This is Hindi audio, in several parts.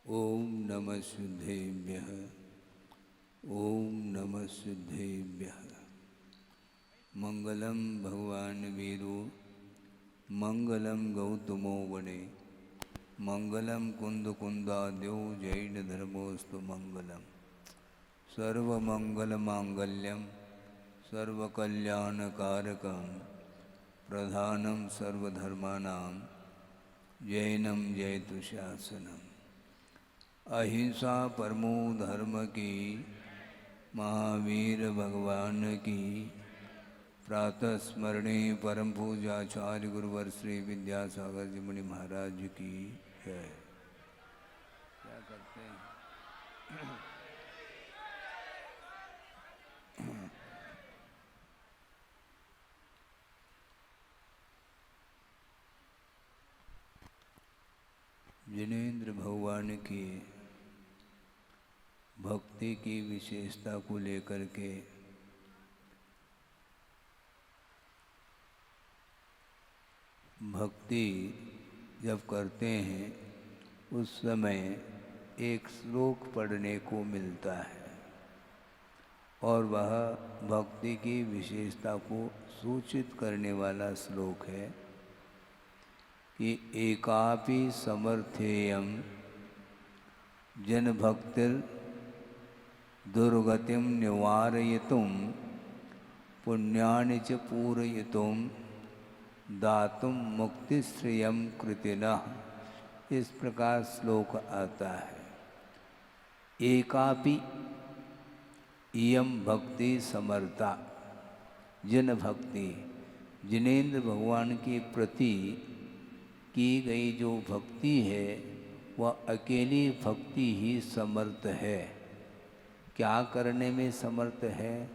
ओम नमः सिद्धेभ्यः। ओम नमः सिद्धेभ्यः। मंगलम भगवान वीरो मंगलम गौतमो वने मंगलम कुंद कुंदाद्यो जैन धर्मोस्तु मंगलम सर्वमंगल मांगल्यम सर्वकल्याणकारकं प्रधानम सर्वधर्मानां जैनम जयतु शासनम। अहिंसा परमो धर्म की महावीर भगवान की प्रातः स्मरणे परम पूजाचार्य गुरुवर श्री विद्यासागर जी मुनि महाराज की है। क्या करते हैं? जिनेंद्र भगवान की भक्ति की विशेषता को लेकर के भक्ति जब करते हैं उस समय एक श्लोक पढ़ने को मिलता है और वह भक्ति की विशेषता को सूचित करने वाला श्लोक है कि एकापि समर्थेयम जन भक्तिर दुर्गतिम निवारयितुम पुण्यानि च पूरयितुम दातुम मुक्तिश्रेयम कृतिनः। इस प्रकार श्लोक आता है। एकापि इयम भक्ति समर्था। जिन भक्ति जिनेंद्र भगवान के प्रति की गई जो भक्ति है वह अकेली भक्ति ही समर्थ है। क्या करने में समर्थ है?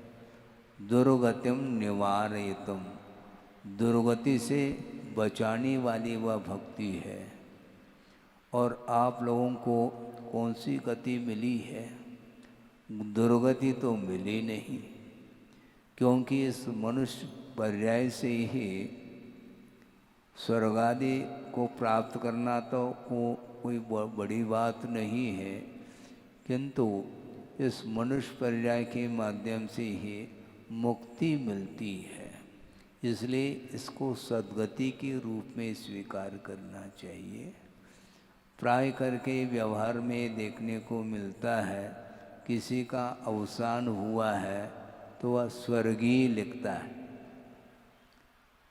दुर्गतिम निवारयितुम, दुर्गति से बचाने वाली वह भक्ति है। और आप लोगों को कौन सी गति मिली है? दुर्गति तो मिली नहीं, क्योंकि इस मनुष्य पर्याय से ही स्वर्ग आदि को प्राप्त करना तो कोई बड़ी बात नहीं है, किंतु इस मनुष्य पर्याय के माध्यम से ही मुक्ति मिलती है। इसलिए इसको सद्गति के रूप में स्वीकार करना चाहिए। प्राय करके व्यवहार में देखने को मिलता है, किसी का अवसान हुआ है तो वह स्वर्गीय लिखता है,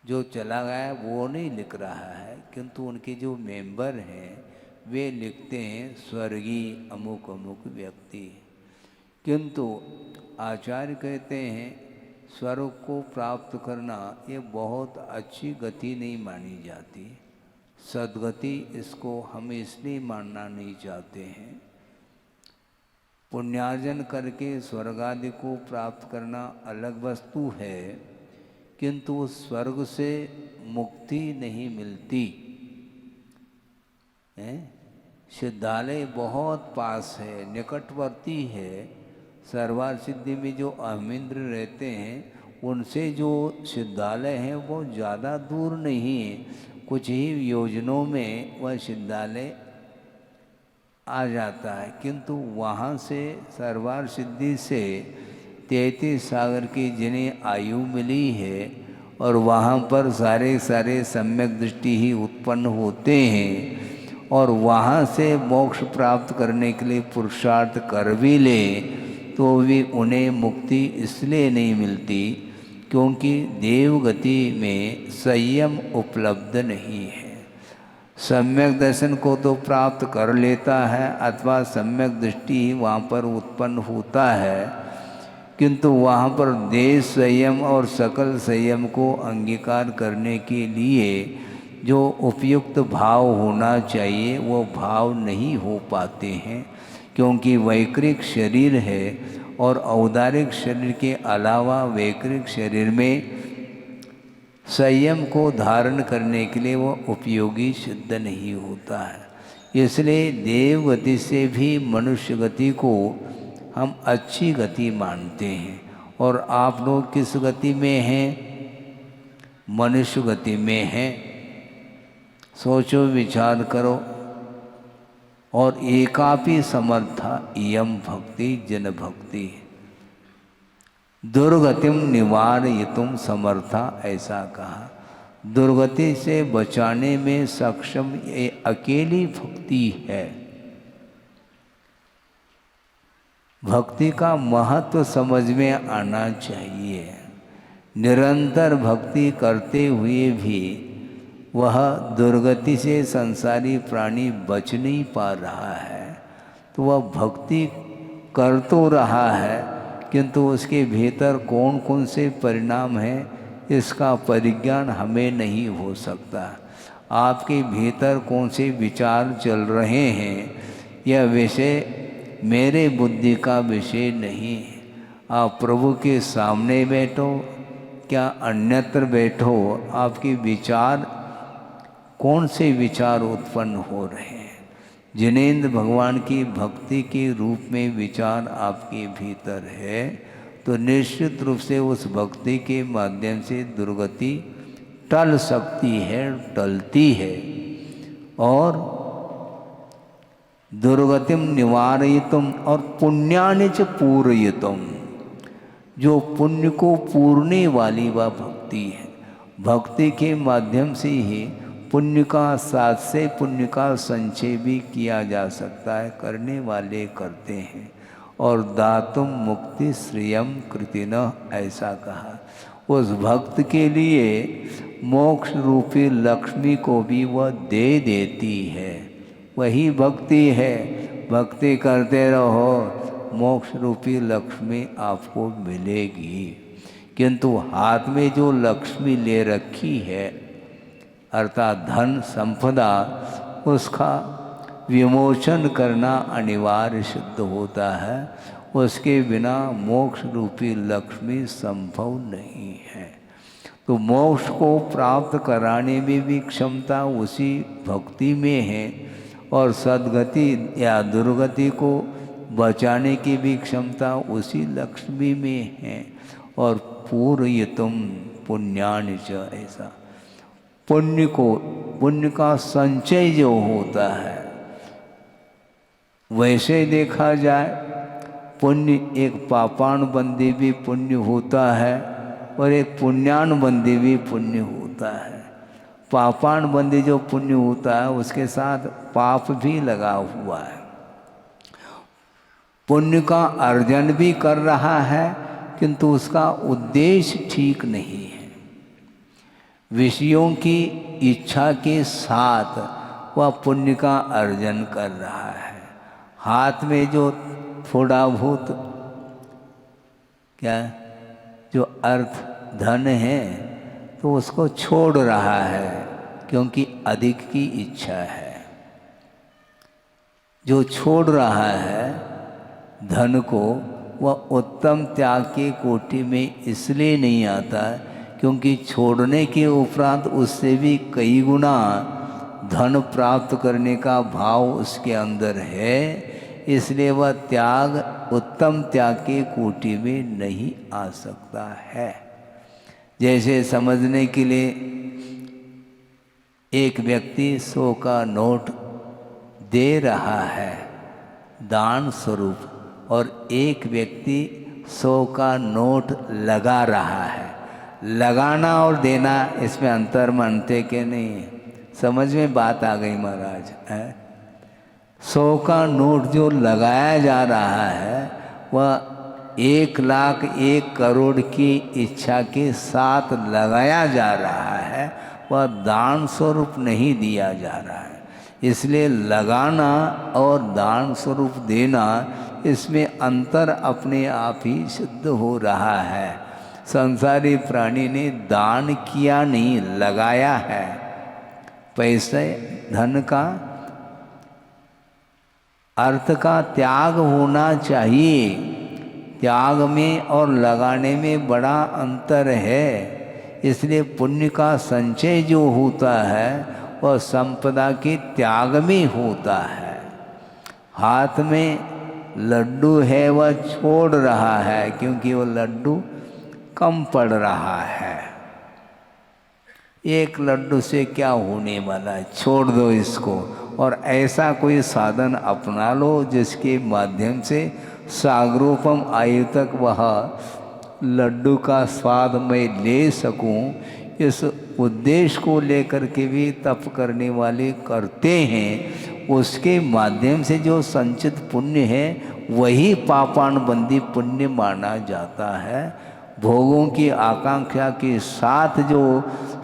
जो चला गया वो नहीं लिख रहा है, किंतु उनके जो मेंबर हैं वे लिखते हैं स्वर्गीय अमुक अमुक व्यक्ति। किंतु आचार्य कहते हैं स्वर्ग को प्राप्त करना ये बहुत अच्छी गति नहीं मानी जाती। सद्गति इसको हम इसलिए मानना नहीं चाहते हैं। पुण्यार्जन करके स्वर्ग आदि को प्राप्त करना अलग वस्तु है, किंतु स्वर्ग से मुक्ति नहीं मिलती है। सिद्धालय बहुत पास है, निकटवर्ती है। सर्वार सिद्धि में जो अहमिंद्र रहते हैं उनसे जो सिद्धालय है वो ज़्यादा दूर नहीं है, कुछ ही योजनों में वह सिद्धालय आ जाता है। किंतु वहाँ से सर्वार सिद्धि से 33 सागर की जिन्हें आयु मिली है और वहाँ पर सारे सम्यक दृष्टि ही उत्पन्न होते हैं और वहाँ से मोक्ष प्राप्त करने के लिए पुरुषार्थ कर भी ले तो भी उन्हें मुक्ति इसलिए नहीं मिलती क्योंकि देवगति में संयम उपलब्ध नहीं है। सम्यक दर्शन को तो प्राप्त कर लेता है अथवा सम्यक दृष्टि ही वहाँ पर उत्पन्न होता है, किंतु वहाँ पर देश संयम और सकल संयम को अंगीकार करने के लिए जो उपयुक्त भाव होना चाहिए वो भाव नहीं हो पाते हैं, क्योंकि वैकृक शरीर है और औदारिक शरीर के अलावा वैकृक शरीर में संयम को धारण करने के लिए वो उपयोगी सिद्ध नहीं होता है। इसलिए देव गति से भी मनुष्य गति को हम अच्छी गति मानते हैं। और आप लोग किस गति में हैं? मनुष्य गति में हैं। सोचो, विचार करो। और एकापि समर्था इयम भक्ति जन भक्ति। दुर्गतिम निवारयितुम समर्था, ऐसा कहा। दुर्गति से बचाने में सक्षम ये अकेली भक्ति है। भक्ति का महत्व समझ में आना चाहिए। निरंतर भक्ति करते हुए भी वह दुर्गति से संसारी प्राणी बच नहीं पा रहा है, तो वह भक्ति कर तो रहा है, किंतु उसके भीतर कौन कौन से परिणाम हैं इसका परिज्ञान हमें नहीं हो सकता। आपके भीतर कौन से विचार चल रहे हैं यह विषय मेरे बुद्धि का विषय नहीं है। आप प्रभु के सामने बैठो क्या अन्यत्र बैठो, आपके विचार कौन से विचार उत्पन्न हो रहे हैं। जिनेंद्र भगवान की भक्ति के रूप में विचार आपके भीतर है तो निश्चित रूप से उस भक्ति के माध्यम से दुर्गति टल सकती है, टलती है। और दुर्गतिम निवारयितुम और पुण्यानि च पूरयितुम, जो पुण्य को पूरने वाली वह भक्ति है। भक्ति के माध्यम से ही पुण्य का, साथ से पुण्य का संचय भी किया जा सकता है, करने वाले करते हैं। और दातुम मुक्ति श्रियम कृतिनः, ऐसा कहा। उस भक्त के लिए मोक्ष रूपी लक्ष्मी को भी वह दे देती है। वही भक्ति है। भक्ति करते रहो, मोक्ष रूपी लक्ष्मी आपको मिलेगी। किंतु हाथ में जो लक्ष्मी ले रखी है अर्थात धन संपदा, उसका विमोचन करना अनिवार्य सिद्ध होता है। उसके बिना मोक्ष रूपी लक्ष्मी संभव नहीं है। तो मोक्ष को प्राप्त कराने में भी क्षमता उसी भक्ति में है, और सद्गति या दुर्गति को बचाने की भी क्षमता उसी लक्ष्मी में है। और पूरयितुम पुण्यानि च, ऐसा पुण्य को, पुण्य का संचय जो होता है, वैसे देखा जाए पुण्य एक पापानुबंधी भी पुण्य होता है और एक पुण्यानुबंधी भी पुण्य होता है। पापानुबंधी जो पुण्य होता है उसके साथ पाप भी लगा हुआ है। पुण्य का अर्जन भी कर रहा है किंतु उसका उद्देश्य ठीक नहीं है। विषयों की इच्छा के साथ वह पुण्य का अर्जन कर रहा है। हाथ में जो थोड़ा बहुत क्या जो अर्थ धन है तो उसको छोड़ रहा है क्योंकि अधिक की इच्छा है। जो छोड़ रहा है धन को, वह उत्तम त्याग की कोटि में इसलिए नहीं आता क्योंकि छोड़ने के उपरांत उससे भी कई गुना धन प्राप्त करने का भाव उसके अंदर है, इसलिए वह त्याग उत्तम त्याग के कोटि में नहीं आ सकता है। जैसे समझने के लिए एक व्यक्ति 100 का नोट दे रहा है दान स्वरूप, और एक व्यक्ति 100 का नोट लगा रहा है। लगाना और देना इसमें अंतर मानते के नहीं? समझ में बात आ गई महाराज है। 100 का नोट जो लगाया जा रहा है वह 1 लाख 1 करोड़ की इच्छा के साथ लगाया जा रहा है, वह दान स्वरूप नहीं दिया जा रहा है। इसलिए लगाना और दान स्वरूप देना, इसमें अंतर अपने आप ही सिद्ध हो रहा है। संसारी प्राणी ने दान किया नहीं, लगाया है। पैसे धन का अर्थ का त्याग होना चाहिए। त्याग में और लगाने में बड़ा अंतर है। इसलिए पुण्य का संचय जो होता है वह संपदा के त्याग में होता है। हाथ में लड्डू है वह छोड़ रहा है क्योंकि वह लड्डू कम पड़ रहा है। एक लड्डू से क्या होने वाला है, छोड़ दो इसको, और ऐसा कोई साधन अपना लो जिसके माध्यम से सागरोपम आयु तक वह लड्डू का स्वाद मैं ले सकूं। इस उद्देश्य को लेकर के भी तप करने वाले करते हैं। उसके माध्यम से जो संचित पुण्य है वही पापानुबंधी पुण्य माना जाता है। भोगों की आकांक्षा के साथ जो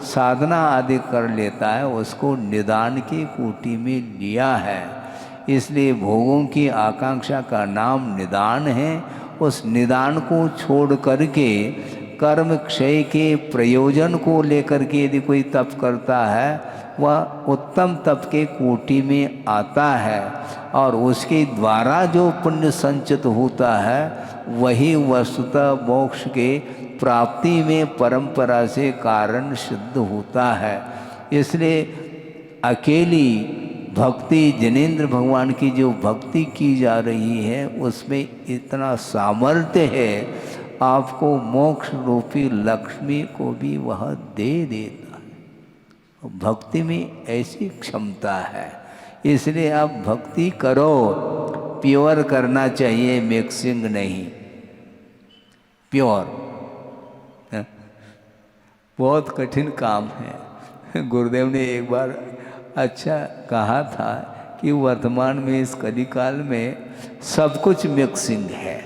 साधना आदि कर लेता है उसको निदान की कोटि में लिया है। इसलिए भोगों की आकांक्षा का नाम निदान है। उस निदान को छोड़ करके कर्म क्षय के प्रयोजन को लेकर के यदि कोई तप करता है वह उत्तम तप के कोटि में आता है और उसके द्वारा जो पुण्य संचित होता है वही वस्तुतः मोक्ष के प्राप्ति में परंपरा से कारण सिद्ध होता है। इसलिए अकेली भक्ति जिनेंद्र भगवान की जो भक्ति की जा रही है उसमें इतना सामर्थ्य है, आपको मोक्ष रूपी लक्ष्मी को भी वह दे देता है। भक्ति में ऐसी क्षमता है। इसलिए आप भक्ति करो, प्योर करना चाहिए, मिक्सिंग नहीं, प्योर। बहुत कठिन काम है। गुरुदेव ने एक बार अच्छा कहा था कि वर्तमान में इस कलिकाल में सब कुछ मिक्सिंग है।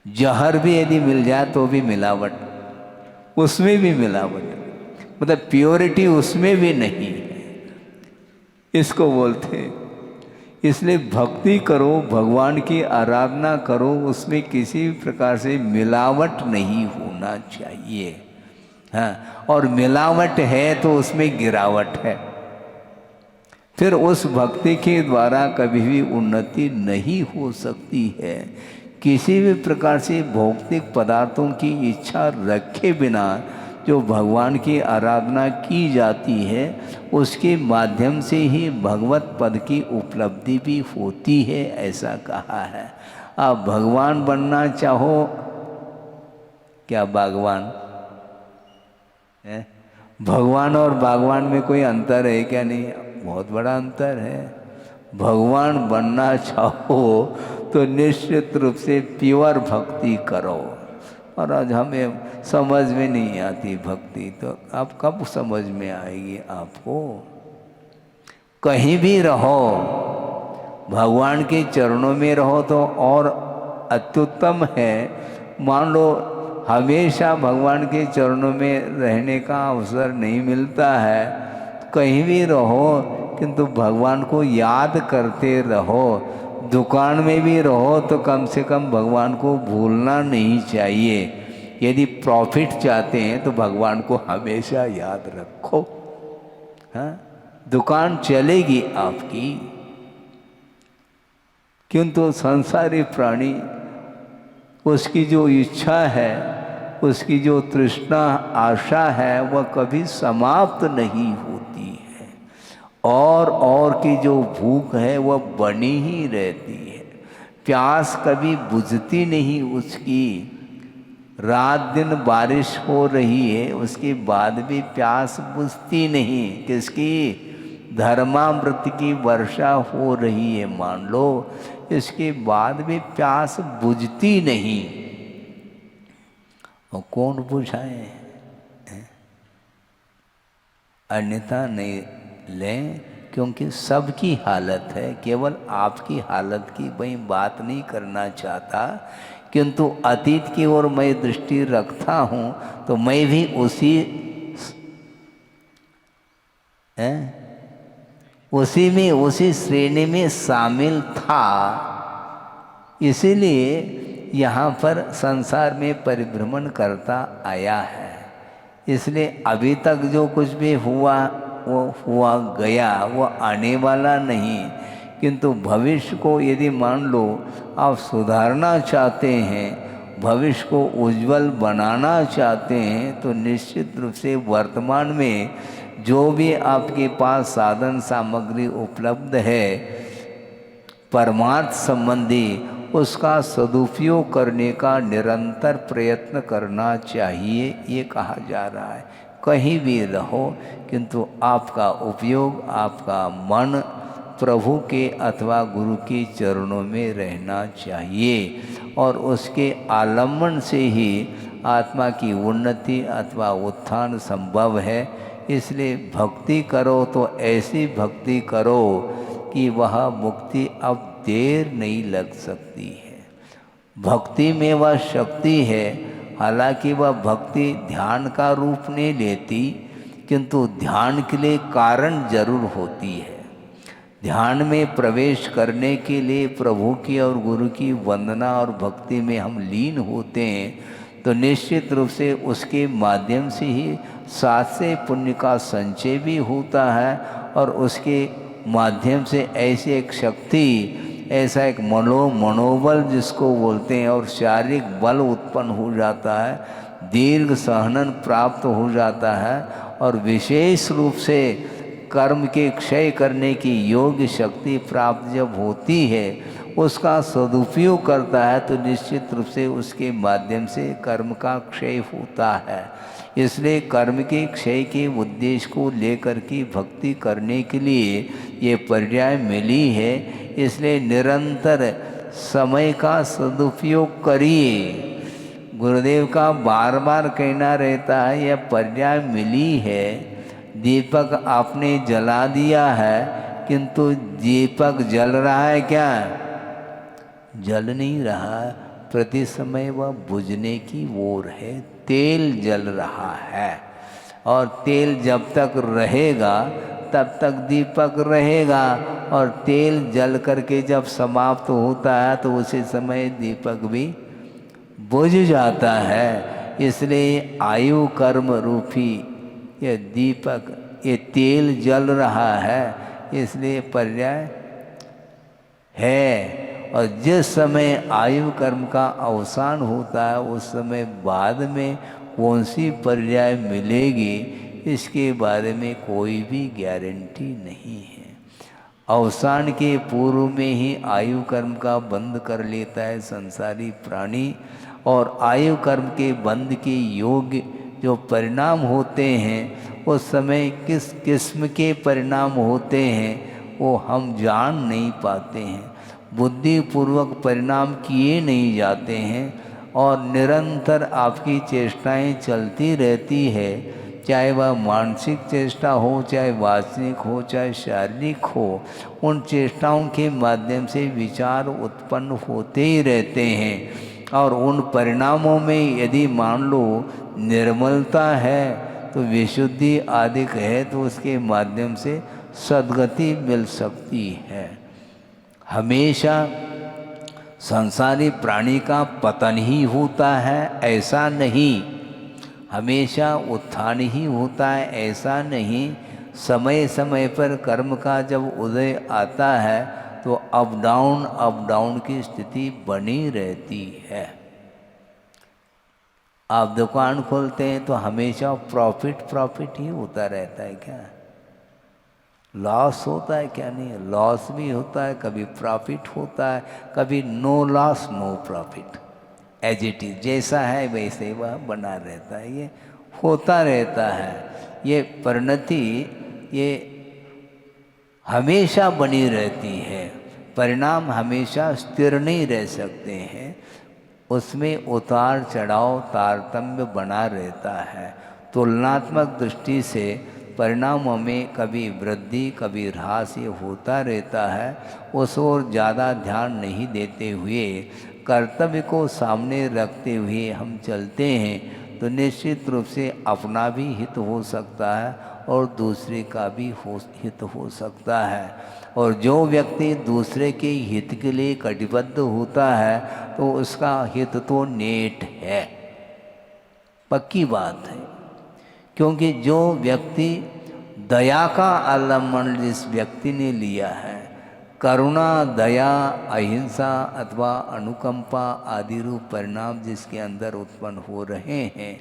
जहर भी यदि मिल जाए तो भी मिलावट, उसमें भी मिलावट, मतलब प्योरिटी उसमें भी नहीं है, इसको बोलते हैं। इसलिए भक्ति करो, भगवान की आराधना करो, उसमें किसी भी प्रकार से मिलावट नहीं होना चाहिए। हाँ, और मिलावट है तो उसमें गिरावट है। फिर उस भक्ति के द्वारा कभी भी उन्नति नहीं हो सकती है। किसी भी प्रकार से भौतिक पदार्थों की इच्छा रखे बिना जो भगवान की आराधना की जाती है उसके माध्यम से ही भगवत पद की उपलब्धि भी होती है, ऐसा कहा है। आप भगवान बनना चाहो, क्या बागवान है? भगवान और बागवान में कोई अंतर है क्या? नहीं, बहुत बड़ा अंतर है। भगवान बनना चाहो तो निश्चित रूप से प्योर भक्ति करो। और आज हमें समझ में नहीं आती भक्ति, तो आप कब समझ में आएगी आपको? कहीं भी रहो, भगवान के चरणों में रहो तो और अत्युत्तम है। मान लो हमेशा भगवान के चरणों में रहने का अवसर नहीं मिलता है, कहीं भी रहो किंतु भगवान को याद करते रहो। दुकान में भी रहो तो कम से कम भगवान को भूलना नहीं चाहिए। यदि प्रॉफिट चाहते हैं तो भगवान को हमेशा याद रखो। हाँ, दुकान चलेगी आपकी, किंतु संसारी प्राणी उसकी जो इच्छा है, उसकी जो तृष्णा आशा है वह कभी समाप्त नहीं होती है, और की जो भूख है वह बनी ही रहती है। प्यास कभी बुझती नहीं उसकी। रात दिन बारिश हो रही है उसके बाद भी प्यास बुझती नहीं। किसकी? धर्मामृत की वर्षा हो रही है मान लो, इसके बाद भी प्यास बुझती नहीं। और कौन बुझाए? अन्यथा नहीं लें, क्योंकि सबकी हालत है, केवल आपकी हालत की मैं बात नहीं करना चाहता, किंतु अतीत की ओर मैं दृष्टि रखता हूँ तो मैं भी उसी श्रेणी में शामिल था। इसीलिए यहाँ पर संसार में परिभ्रमण करता आया है। इसलिए अभी तक जो कुछ भी हुआ वो हुआ गया, वो आने वाला नहीं। किंतु भविष्य को यदि मान लो आप सुधारना चाहते हैं, भविष्य को उज्जवल बनाना चाहते हैं, तो निश्चित रूप से वर्तमान में जो भी आपके पास साधन सामग्री उपलब्ध है परमार्थ संबंधी, उसका सदुपयोग करने का निरंतर प्रयत्न करना चाहिए, ये कहा जा रहा है। कहीं भी रहो, किंतु आपका उपयोग, आपका मन प्रभु के अथवा गुरु के चरणों में रहना चाहिए और उसके आलम्बन से ही आत्मा की उन्नति अथवा उत्थान संभव है। इसलिए भक्ति करो तो ऐसी भक्ति करो कि वह मुक्ति अब देर नहीं लग सकती है। भक्ति में वह शक्ति है, हालांकि वह भक्ति ध्यान का रूप नहीं लेती, किंतु ध्यान के लिए कारण जरूर होती है। ध्यान में प्रवेश करने के लिए प्रभु की और गुरु की वंदना और भक्ति में हम लीन होते हैं तो निश्चित रूप से उसके माध्यम से ही साथ से पुण्य का संचय भी होता है और उसके माध्यम से ऐसी एक शक्ति, ऐसा एक मनोबल जिसको बोलते हैं और शारीरिक बल उत्पन्न हो जाता है, दीर्घ सहनन प्राप्त हो जाता है और विशेष रूप से कर्म के क्षय करने की योग्य शक्ति प्राप्त जब होती है, उसका सदुपयोग करता है तो निश्चित रूप से उसके माध्यम से कर्म का क्षय होता है। इसलिए कर्म के क्षय के उद्देश्य को लेकर के भक्ति करने के लिए ये पर्याय मिली है। इसलिए निरंतर समय का सदुपयोग करिए। गुरुदेव का बार बार कहना रहता है, यह पर्याय मिली है, दीपक आपने जला दिया है, किंतु दीपक जल रहा है क्या? जल नहीं रहा, प्रति समय वह बुझने की ओर है। तेल जल रहा है और तेल जब तक रहेगा तब तक दीपक रहेगा और तेल जल करके जब समाप्त होता है तो उसी समय दीपक भी बुझ जाता है। इसलिए आयु कर्म रूपी ये दीपक, ये तेल जल रहा है, इसलिए पर्याय है। और जिस समय आयु कर्म का अवसान होता है उस समय बाद में कौन सी पर्याय मिलेगी, इसके बारे में कोई भी गारंटी नहीं है। अवसान के पूर्व में ही आयु कर्म का बंद कर लेता है संसारी प्राणी और आयु कर्म के बंद के योग्य जो परिणाम होते हैं उस समय किस किस्म के परिणाम होते हैं वो हम जान नहीं पाते हैं। बुद्धिपूर्वक परिणाम किए नहीं जाते हैं और निरंतर आपकी चेष्टाएं चलती रहती है, चाहे वह मानसिक चेष्टा हो, चाहे वाचनिक हो, चाहे शारीरिक हो। उन चेष्टाओं के माध्यम से विचार उत्पन्न होते ही रहते हैं और उन परिणामों में यदि मान लो निर्मलता है तो विशुद्धि आदि है तो उसके माध्यम से सद्गति मिल सकती है। हमेशा संसारी प्राणी का पतन ही होता है ऐसा नहीं, हमेशा उत्थान ही होता है ऐसा नहीं। समय समय पर कर्म का जब उदय आता है तो अप डाउन की स्थिति बनी रहती है। आप दुकान खोलते हैं तो हमेशा प्रॉफिट ही होता रहता है क्या? लॉस होता है क्या? नहीं, लॉस भी होता है, कभी प्रॉफिट होता है, कभी no loss no profit. As it is, जैसा है वैसे वह बना रहता है, ये होता रहता है। ये परिणति ये हमेशा बनी रहती है, परिणाम हमेशा स्थिर नहीं रह सकते हैं, उसमें उतार चढ़ाव तारतम्य बना रहता है। तुलनात्मक दृष्टि से परिणामों में कभी वृद्धि कभी ह्रास ये होता रहता है। उस ओर ज़्यादा ध्यान नहीं देते हुए कर्तव्य को सामने रखते हुए हम चलते हैं तो निश्चित रूप से अपना भी हित हो सकता है और दूसरे का भी हित हो सकता है। और जो व्यक्ति दूसरे के हित के लिए कटिबद्ध होता है तो उसका हित तो नेट है, पक्की बात है। क्योंकि जो व्यक्ति दया का अवलंबन जिस व्यक्ति ने लिया है, करुणा, दया, अहिंसा अथवा अनुकंपा आदि रूप परिणाम जिसके अंदर उत्पन्न हो रहे हैं,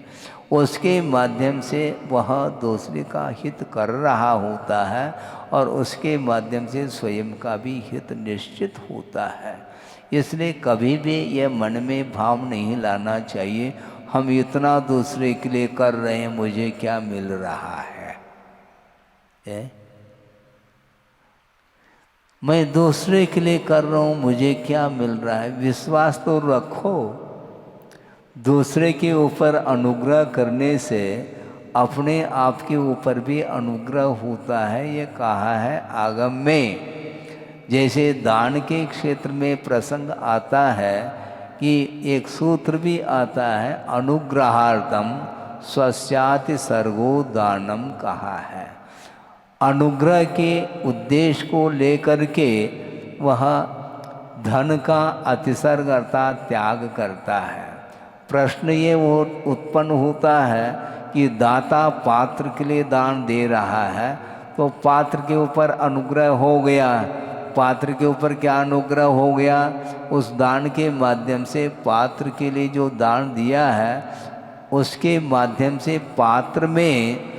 उसके माध्यम से वह दूसरे का हित कर रहा होता है और उसके माध्यम से स्वयं का भी हित निश्चित होता है। इसलिए कभी भी यह मन में भाव नहीं लाना चाहिए हम इतना दूसरे के लिए कर रहे हैं, मुझे क्या मिल रहा है? मैं दूसरे के लिए कर रहा हूँ, मुझे क्या मिल रहा है? विश्वास तो रखो। दूसरे के ऊपर अनुग्रह करने से अपने आप के ऊपर भी अनुग्रह होता है, ये कहा है आगम में। जैसे दान के क्षेत्र में प्रसंग आता है कि एक सूत्र भी आता है, अनुग्रहार्थम स्वस्याति सर्गो दानम कहा है। अनुग्रह के उद्देश्य को लेकर के वह धन का अतिसर्ग अर्थात त्याग करता है। प्रश्न ये वो उत्पन्न होता है कि दाता पात्र के लिए दान दे रहा है, तो पात्र के ऊपर अनुग्रह हो गया। पात्र के ऊपर क्या अनुग्रह हो गया? उस दान के माध्यम से पात्र के लिए जो दान दिया है, उसके माध्यम से पात्र में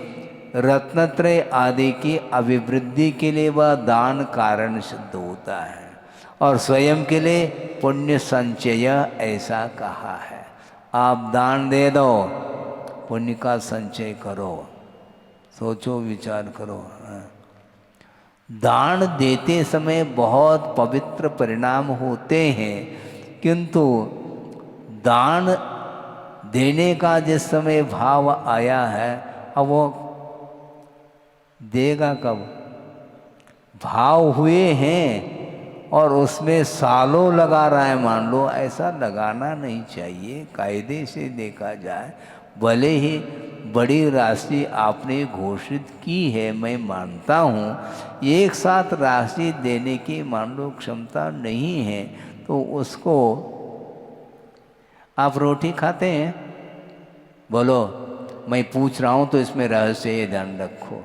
रत्नत्रय आदि की अभिवृद्धि के लिए वह दान कारण सिद्ध होता है, और स्वयं के लिए पुण्य संचय ऐसा कहा है। आप दान दे दो, पुण्य का संचय करो। सोचो, विचार करो। दान देते समय बहुत पवित्र परिणाम होते हैं, किंतु दान देने का जिस समय भाव आया है, अब वो देगा कब? भाव हुए हैं और उसमें सालों लगा रहा है, मान लो, ऐसा लगाना नहीं चाहिए। कायदे से देखा जाए, भले ही बड़ी राशि आपने घोषित की है, मैं मानता हूँ, एक साथ राशि देने की मान लो क्षमता नहीं है, तो उसको आप रोटी खाते हैं? बोलो, मैं पूछ रहा हूँ तो इसमें रहस्य ये ध्यान रखो।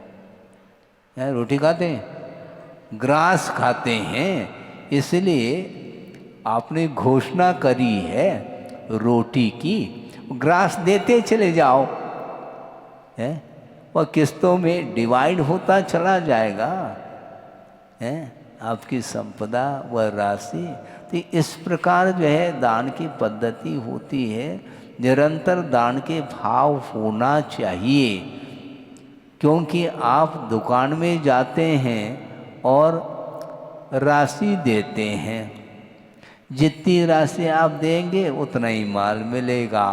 रोटी खाते हैं? ग्रास खाते हैं। इसलिए आपने घोषणा करी है रोटी की, ग्रास देते चले जाओ, है? वह किस्तों में डिवाइड होता चला जाएगा, है? आपकी संपदा व राशि। तो इस प्रकार जो है दान की पद्धति होती है। निरंतर दान के भाव होना चाहिए, क्योंकि आप दुकान में जाते हैं और राशि देते हैं, जितनी राशि आप देंगे उतना ही माल मिलेगा,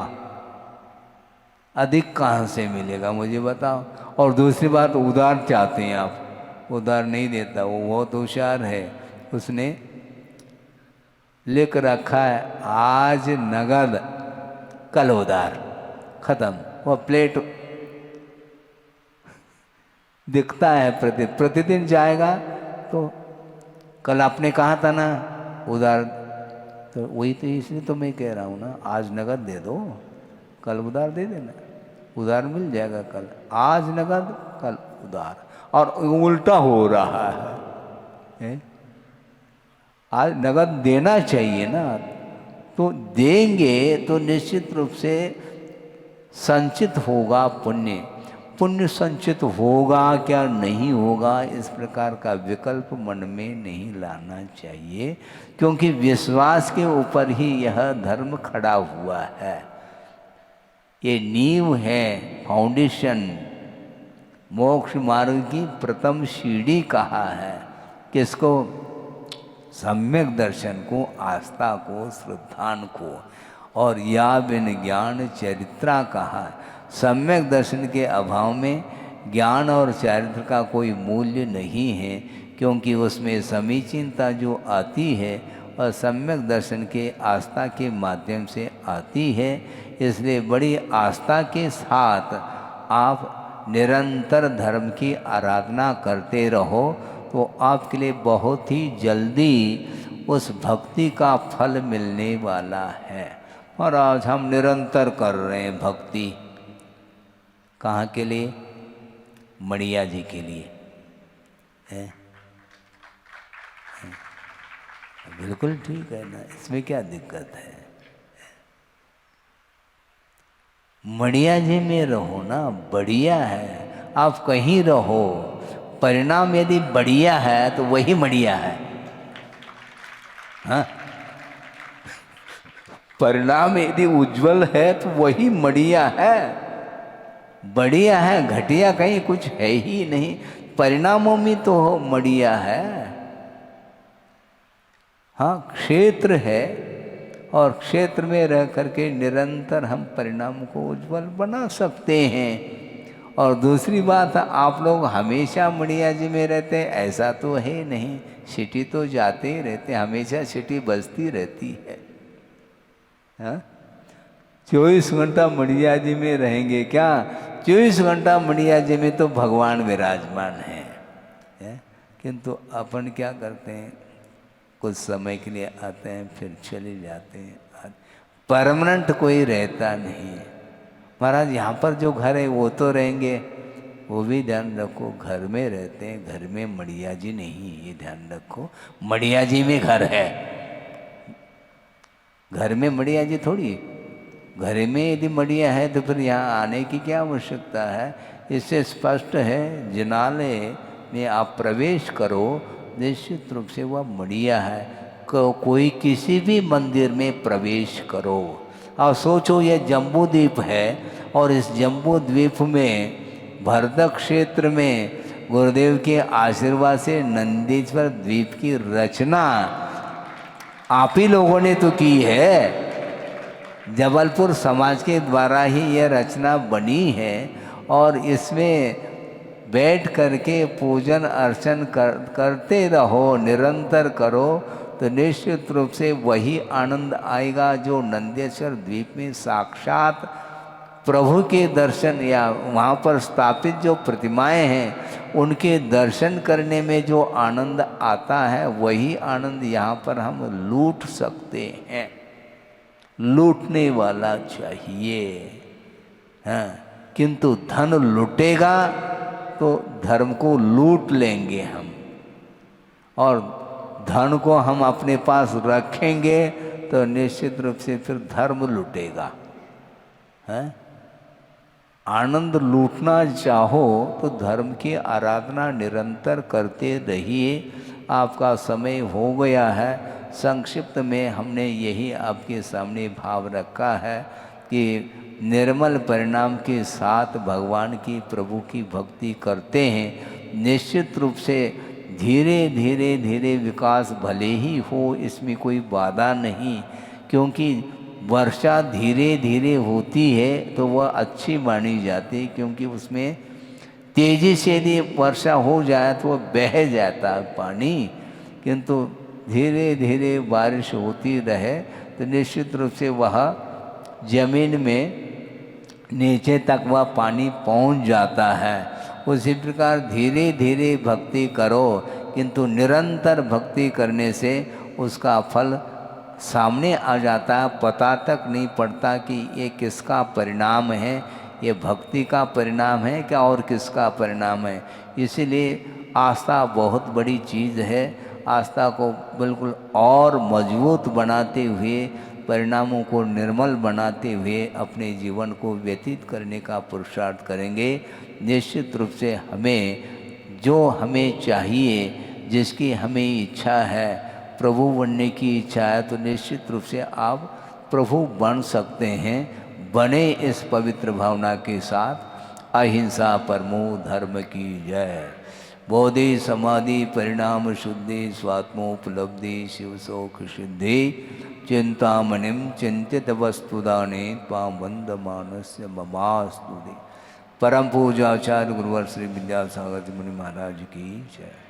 अधिक कहाँ से मिलेगा मुझे बताओ। और दूसरी बात, उधार चाहते हैं आप, उधार नहीं देता, वो बहुत होशियार है, उसने लिख रखा है आज नगद कल उधार, खत्म। वह प्लेट दिखता है प्रतिदिन जाएगा, तो कल आपने कहा था ना उधार, तो वही तो, इसलिए तो मैं कह रहा हूँ ना, आज नगद दे दो, कल उधार दे देना, उधार मिल जाएगा कल। आज नगद कल उधार, और उल्टा हो रहा है। आज नगद देना चाहिए ना, तो देंगे तो निश्चित रूप से संचित होगा पुण्य। पुण्य संचित होगा क्या नहीं होगा, इस प्रकार का विकल्प मन में नहीं लाना चाहिए, क्योंकि विश्वास के ऊपर ही यह धर्म खड़ा हुआ है। ये नींव है, फाउंडेशन, मोक्ष मार्ग की प्रथम सीढ़ी कहा है। किसको? सम्यक दर्शन को, आस्था को, श्रद्धान को। और या बिन ज्ञान चरित्रा कहा। सम्यक दर्शन के अभाव में ज्ञान और चरित्र का कोई मूल्य नहीं है, क्योंकि उसमें समीचीनता जो आती है वह सम्यक दर्शन के आस्था के माध्यम से आती है। इसलिए बड़ी आस्था के साथ आप निरंतर धर्म की आराधना करते रहो, तो आपके लिए बहुत ही जल्दी उस भक्ति का फल मिलने वाला है। और आज हम निरंतर कर रहे हैं भक्ति, कहाँ के लिए? मणिया जी के लिए है? बिल्कुल ठीक है ना, इसमें क्या दिक्कत है? मणिया जी में रहो ना, बढ़िया है। आप कहीं रहो, परिणाम यदि बढ़िया है तो वही मणिया है। हाँ, परिणाम यदि उज्जवल है तो वही मड़िया है। बढ़िया है, घटिया कहीं कुछ है ही नहीं, परिणामों में तो मड़िया है। हाँ, क्षेत्र है और क्षेत्र में रह करके निरंतर हम परिणाम को उज्जवल बना सकते हैं। और दूसरी बात, आप लोग हमेशा मड़िया जी में रहते हैं ऐसा तो है नहीं, सिटी तो जाते ही रहते, हमेशा सिटी बजती रहती है। हाँ, 24 घंटा मड़िया जी में रहेंगे क्या? 24 घंटा मड़िया जी में तो भगवान विराजमान है। किंतु अपन क्या करते हैं, कुछ समय के लिए आते हैं फिर चले जाते हैं, परमानेंट कोई रहता नहीं है। महाराज यहाँ पर जो घर है वो तो रहेंगे, वो भी ध्यान रखो, घर में रहते हैं, घर में मड़िया जी नहीं, ये ध्यान रखो, मड़िया जी में घर है, घर में मड़िया जी थोड़ी। घर में यदि मड़िया है तो फिर यहाँ आने की क्या आवश्यकता है? इससे स्पष्ट है, जिनालय में आप प्रवेश करो, निश्चित रूप से वह मड़िया है। कोई किसी भी मंदिर में प्रवेश करो और सोचो ये जम्बू द्वीप है, और इस जम्बू द्वीप में भरतक क्षेत्र में गुरुदेव के आशीर्वाद से नंदीश्वर द्वीप की रचना आप ही लोगों ने तो की है। जबलपुर समाज के द्वारा ही यह रचना बनी है, और इसमें बैठ करके पूजन अर्चन करते रहो, निरंतर करो, तो निश्चित रूप से वही आनंद आएगा जो नंदेश्वर द्वीप में साक्षात प्रभु के दर्शन या वहाँ पर स्थापित जो प्रतिमाएं हैं उनके दर्शन करने में जो आनंद आता है, वही आनंद यहाँ पर हम लूट सकते हैं। लूटने वाला चाहिए, हाँ, किंतु धन लूटेगा तो धर्म को लूट लेंगे हम, और धन को हम अपने पास रखेंगे तो निश्चित रूप से फिर धर्म लूटेगा। है, आनंद लूटना चाहो तो धर्म की आराधना निरंतर करते रहिए। आपका समय हो गया है, संक्षिप्त में हमने यही आपके सामने भाव रखा है कि निर्मल परिणाम के साथ भगवान की प्रभु की भक्ति करते हैं, निश्चित रूप से धीरे धीरे धीरे विकास भले ही हो, इसमें कोई बाधा नहीं, क्योंकि वर्षा धीरे धीरे होती है तो वह अच्छी मानी जाती है, क्योंकि उसमें तेज़ी से यदि वर्षा हो जाए तो वह बह जाता है पानी, किंतु धीरे धीरे बारिश होती रहे तो निश्चित रूप से वह जमीन में नीचे तक वह पानी पहुंच जाता है। उसी प्रकार धीरे धीरे भक्ति करो, किंतु निरंतर भक्ति करने से उसका फल सामने आ जाता है, पता तक नहीं पड़ता कि ये किसका परिणाम है, ये भक्ति का परिणाम है क्या और किसका परिणाम है। इसीलिए आस्था बहुत बड़ी चीज़ है, आस्था को बिल्कुल और मजबूत बनाते हुए, परिणामों को निर्मल बनाते हुए अपने जीवन को व्यतीत करने का पुरुषार्थ करेंगे। निश्चित रूप से हमें चाहिए, जिसकी हमें इच्छा है, प्रभु बनने की इच्छा है, तो निश्चित रूप से आप प्रभु बन सकते हैं। बने इस पवित्र भावना के साथ। अहिंसा परमो धर्म की जय। बोधि समाधि परिणाम शुद्धि स्वात्मोपलब्धि शिव शोक सिद्धि चिंतामणिम चिंतित वस्तुदाने त्वां वंदमानस्य ममास्तुते। परम पूज्य आचार्य गुरुवर श्री विद्यासागर जी मुनि महाराज की जय।